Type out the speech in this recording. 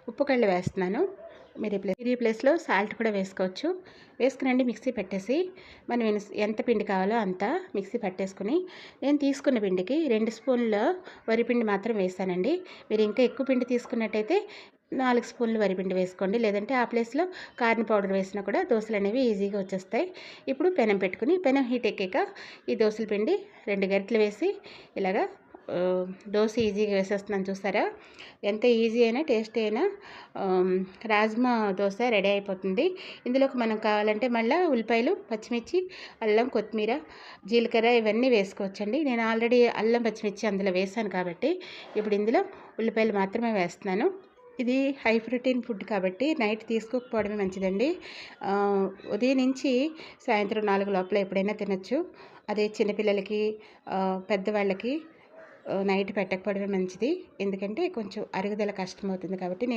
ఉప్పు కళ్ళు వేస్తున్నాను. మీరు ఈ ప్లేస్లో సాల్ట్ కూడా వేసుకోవచ్చు. వేసుకునండి మిక్సీ పెట్టేసి మనం ఎంత పిండి కావాలో అంత మిక్సీ పట్టేసుకుని, నేను తీసుకున్న పిండికి 2 స్పూన్ల వరిపిండి మాత్రం వేసానండి. మీరు ఇంకా ఎక్కువ పిండి తీసుకున్నట్టయితే 4 స్పూన్లు వరిపిండి వేసుకోండి. లేదంటే ఆ ప్లేస్లో కార్న్ పౌడర్ వేసినా కూడా దోశలు అనేవి ఈజీగా వచ్చేస్తాయి. ఇప్పుడు పెనం పెట్టుకుని పెనం హీట్ ఎక్కాక ఈ దోశల పిండి 2 గరిటెలు వేసి ఇలాగా దోశ ఈజీగా వేసేస్తున్నాను. చూసారా ఎంత ఈజీ అయినా టేస్టీ అయినా రాజ్మా దోశ రెడీ అయిపోతుంది. ఇందులోకి మనం కావాలంటే మళ్ళీ ఉల్లిపాయలు, పచ్చిమిర్చి, అల్లం, కొత్తిమీర, జీలకర్ర ఇవన్నీ వేసుకోవచ్చండి. నేను ఆల్రెడీ అల్లం, పచ్చిమిర్చి అందులో వేసాను కాబట్టి ఇప్పుడు ఇందులో ఉల్లిపాయలు మాత్రమే వేస్తున్నాను. ఇది హై ప్రోటీన్ ఫుడ్ కాబట్టి నైట్ తీసుకోకపోవడమే మంచిదండి. ఉదయం నుంచి సాయంత్రం 4 లోపల ఎప్పుడైనా తినచ్చు. అదే చిన్నపిల్లలకి, పెద్దవాళ్ళకి నైట్ పెట్టకపోవడమే మంచిది. ఎందుకంటే కొంచెం అరుగుదల కష్టమవుతుంది కాబట్టి